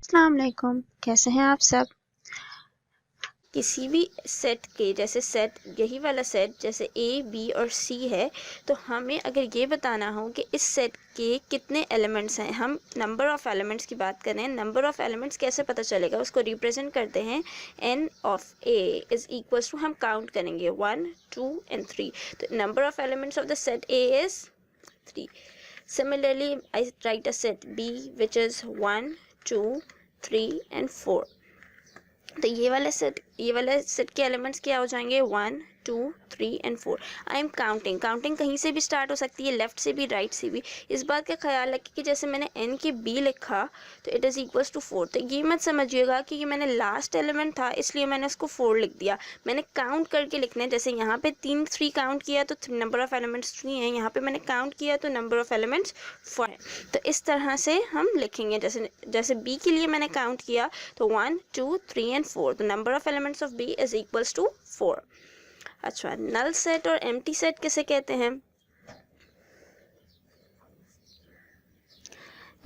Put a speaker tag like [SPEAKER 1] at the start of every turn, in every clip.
[SPEAKER 1] अस्सलाम वालेकुम, कैसे हैं आप सब। किसी भी सेट के जैसे सेट यही वाला सेट जैसे ए बी और सी है, तो हमें अगर ये बताना हो कि इस सेट के कितने एलिमेंट्स हैं, हम नंबर ऑफ़ एलिमेंट्स की बात करें, नंबर ऑफ़ एलिमेंट्स कैसे पता चलेगा, उसको रिप्रेजेंट करते हैं n of a is equals to, हम काउंट करेंगे 1 2 एंड 3, तो number of elements of the set a is 3. Similarly, I write a set B which is 1 2 3 and 4. तो ये वाला सेट के एलिमेंट्स क्या हो जाएंगे 1 2 3 एंड 4. आई एम काउंटिंग कहीं से भी स्टार्ट हो सकती है, लेफ्ट से भी राइट से भी. इस बात का ख्याल रखें कि जैसे मैंने n के b लिखा तो इट इज़ इक्वल्स टू 4. तो ये मत समझिएगा कि ये मैंने लास्ट एलिमेंट था इसलिए मैंने उसको 4 लिख दिया. मैंने काउंट करके लिखना है. जैसे यहाँ पे 3 काउंट किया तो नंबर ऑफ़ एलिमेंट्स 3 है, यहाँ पे मैंने काउंट किया तो नंबर ऑफ़ एलिमेंट्स 4 है. तो इस तरह से हम लिखेंगे. जैसे b के लिए मैंने काउंट किया तो 1 2 3 एंड 4. तो number of elements of b is equals to 4. अच्छा, नल सेट और एम्प्टी सेट किसे कहते हैं?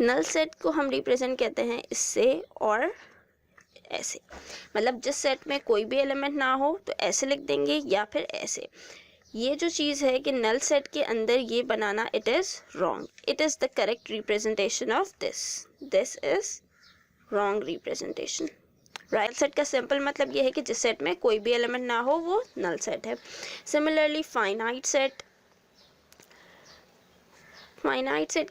[SPEAKER 1] नल सेट को हम रिप्रेजेंट कहते हैं इससे और ऐसे. मतलब जिस सेट में कोई भी एलिमेंट ना हो तो ऐसे लिख देंगे या फिर ऐसे. ये जो चीज़ है कि नल सेट के अंदर ये बनाना, it is wrong. It is the correct representation of this is wrong representation. Right set का सिंपल मतलब ये है कि जिस सेट में कोई भी एलिमेंट ना हो वो नल सेट है. सिमिलरली फाइनाइट सेट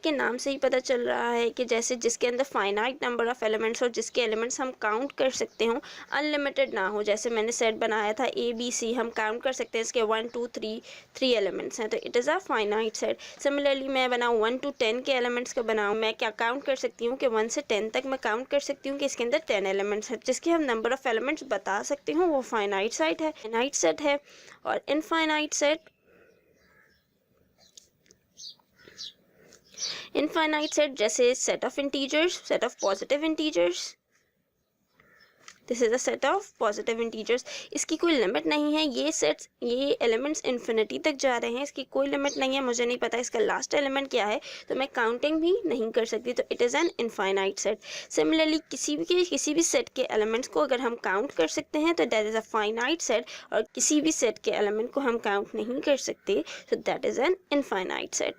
[SPEAKER 1] के नाम से ही पता चल रहा है कि जैसे जिसके अंदर फाइनाइट नंबर ऑफ़ एलिमेंट्स हो, जिसके एलिमेंट्स हम काउंट कर सकते हो, अनलिमिटेड ना हो. जैसे मैंने सेट बनाया था ए बी सी, हम काउंट कर सकते हैं इसके 1 2 3 एलिमेंट्स हैं, तो it is a finite set. Similarly मैं बनाऊँ 1 to 10 के एलिमेंट्स का बनाऊँ, मैं क्या काउंट कर सकती हूँ कि 1 से 10 तक मैं काउंट कर सकती हूँ कि इसके अंदर 10 एलिमेंट्स हैं, जिसके हम नंबर ऑफ़ एलिमेंट्स बता सकती हूँ, वो फाइनाइट सेट है. और इनफाइनाइट सेट जैसे set of integers, set of positive integers. This is a set of positive integers. इसकी कोई लिमिट नहीं है. ये एलिमेंट्स इन्फिनिटी तक जा रहे हैं, इसकी कोई लिमिट नहीं है. मुझे नहीं पता इसका लास्ट एलिमेंट क्या है, तो मैं काउंटिंग भी नहीं कर सकती, तो it is an infinite set. Similarly किसी भी सेट के एलिमेंट्स को अगर हम काउंट कर सकते हैं तो that is a finite set, और किसी भी सेट के एलिमेंट को हम काउंट नहीं कर सकते तो that is an infinite set.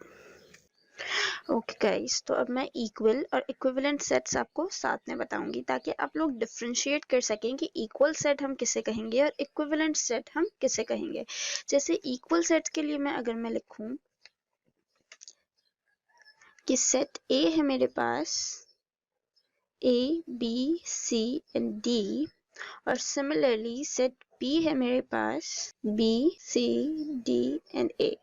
[SPEAKER 1] Okay guys, तो अब मैं इक्वल और इक्विवेलेंट सेट्स आपको साथ में बताऊंगी ताकि आप लोग डिफरेंशिएट कर सकें कि इक्वल सेट हम किसे कहेंगे और इक्विवेलेंट सेट हम किसे कहेंगे. जैसे इक्वल सेट्स के लिए अगर मैं लिखूं कि सेट ए है मेरे पास, A B C and D, और सिमिलरली सेट बी है मेरे पास B C D and A.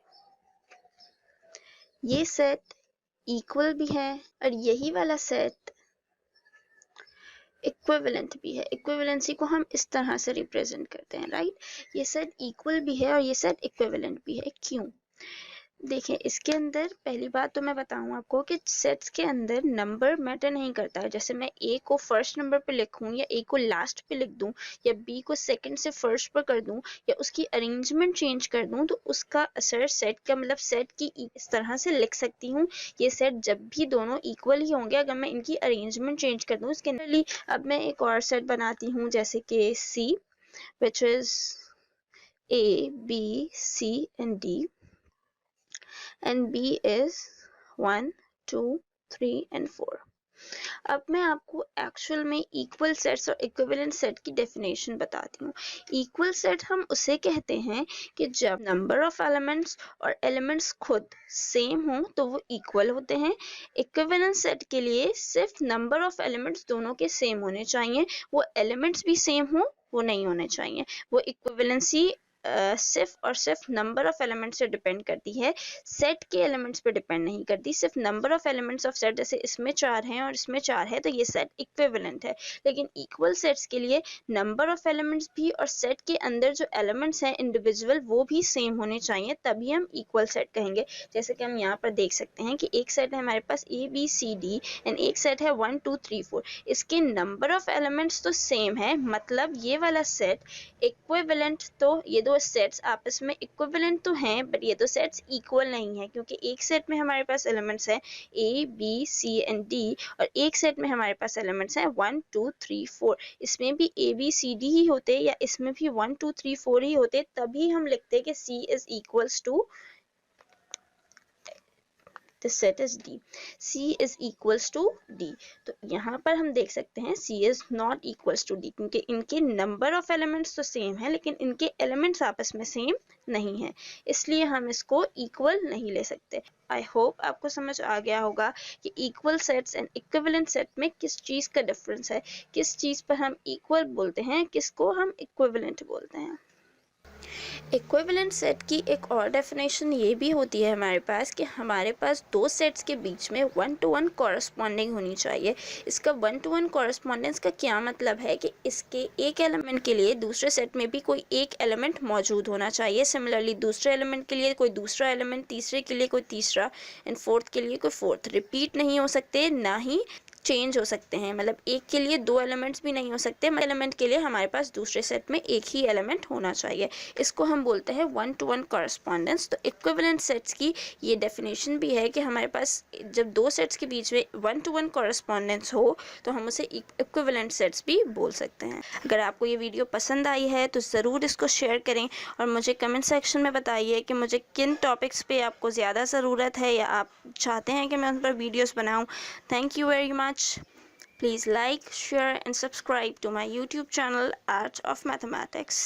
[SPEAKER 1] ये सेट इक्वल भी है और यही वाला सेट इक्विवेलेंट भी है. इक्विवेलेंसी को हम इस तरह से रिप्रेजेंट करते हैं, राइट. ये सेट इक्वल भी है और ये सेट इक्विवेलेंट भी है. क्यों? देखिए, इसके अंदर पहली बात तो मैं बताऊं आपको कि सेट्स के अंदर नंबर मैटर नहीं करता है. जैसे मैं ए को फर्स्ट नंबर पे लिखूं या ए को लास्ट पे लिख दूं या बी को सेकंड से फर्स्ट पर कर दूं या उसकी अरेंजमेंट चेंज कर दूं, तो उसका असर सेट का मतलब सेट की इस तरह से लिख सकती हूँ. ये सेट जब भी दोनों इक्वल ही होंगे अगर मैं इनकी अरेंजमेंट चेंज कर दूं. इसके अंदर अब मैं एक और सेट बनाती हूँ जैसे कि C, which is A B C and D, and B is 1 2 3 and 4. अब मैं आपको एक्चुअल में इक्वल सेट्स और इक्विवेलेंट सेट की डेफिनेशन बताती हूँ. इक्वल सेट हम उसे कहते हैं कि जब नंबर ऑफ एलिमेंट्स और एलिमेंट्स खुद सेम हो तो वो इक्वल होते हैं. इक्विवेलेंट सेट के लिए सिर्फ नंबर ऑफ एलिमेंट्स दोनों के सेम होने चाहिए, वो एलिमेंट्स भी सेम हो वो नहीं होने चाहिए. वो इक्विवेलेंसी सिर्फ और सिर्फ नंबर ऑफ एलिमेंट्स से डिपेंड करती है, सेट के एलिमेंट्स पे डिपेंड नहीं करती. सिर्फ number of elements of set, जैसे इसमें 4 हैं और इसमें 4 है तो ये सेट इक्विवेलेंट है. लेकिन इक्वल सेट्स के लिए नंबर ऑफ एलिमेंट्स भी और सेट के अंदर जो एलिमेंट्स हैं इंडिविजुअल वो भी सेम होने चाहिए, तभी हम इक्वल सेट कहेंगे. जैसे कि हम यहाँ पर देख सकते हैं कि एक सेट है हमारे पास A B C D and एक सेट है 1 2 3 4. इसके नंबर ऑफ एलिमेंट्स तो सेम है, मतलब ये वाला सेट इक्विवेलेंट, तो ये दो सेट्स आपस में इक्विवेलेंट तो हैं बट ये दो सेट्स इक्वल नहीं है, क्योंकि एक सेट में हमारे पास एलिमेंट्स हैं a B C and D और एक सेट में हमारे पास एलिमेंट्स हैं 1 2 3 4। इसमें भी ए बी सी डी ही होते या इसमें भी 1 2 3 4 ही होते, तभी हम लिखते कि C is equals to the set is D. C is equals to D. तो यहाँ पर हम देख सकते हैं C is not equals to D, क्योंकि इनके number of elements तो same है लेकिन इनके elements आपस में same नहीं है, इसलिए हम इसको equal नहीं ले सकते। I hope आपको समझ आ गया होगा कि equal sets and equivalent set में किस चीज़ का difference है, किस चीज़ पर हम equal बोलते हैं, किसको हम equivalent बोलते हैं। इक्विवेलेंट सेट की एक और डेफिनेशन ये भी होती है हमारे पास कि हमारे पास दो सेट्स के बीच में 1 to 1 कॉरस्पॉन्डिंग होनी चाहिए। इसका 1 to 1 कॉरस्पॉन्डेंस का क्या मतलब है कि इसके एक एलिमेंट के लिए दूसरे सेट में भी कोई एक एलिमेंट मौजूद होना चाहिए, सिमिलरली दूसरे एलिमेंट के लिए कोई दूसरा एलिमेंट, तीसरे के लिए कोई तीसरा एंड फोर्थ के लिए कोई फोर्थ। रिपीट नहीं हो सकते, ना ही चेंज हो सकते हैं, मतलब एक के लिए दो एलिमेंट्स भी नहीं हो सकते, एलिमेंट के लिए हमारे पास दूसरे सेट में एक ही एलिमेंट होना चाहिए। इसको हम बोलते हैं 1 to 1 कॉरस्पॉन्डेंस। तो इक्विवेलेंट सेट्स की ये डेफिनेशन भी है कि हमारे पास जब दो सेट्स के बीच में 1 to 1 कॉरस्पॉन्डेंस हो तो हम उसे इक्विवेलेंट सेट्स भी बोल सकते हैं। अगर आपको ये वीडियो पसंद आई है तो ज़रूर इसको शेयर करें और मुझे कमेंट सेक्शन में बताइए कि मुझे किन टॉपिक्स पे आपको ज़्यादा ज़रूरत है या आप चाहते हैं कि मैं उन पर वीडियोज़ बनाऊँ। Thank you very much. Please like, share and subscribe to my YouTube channel Art of Mathematics.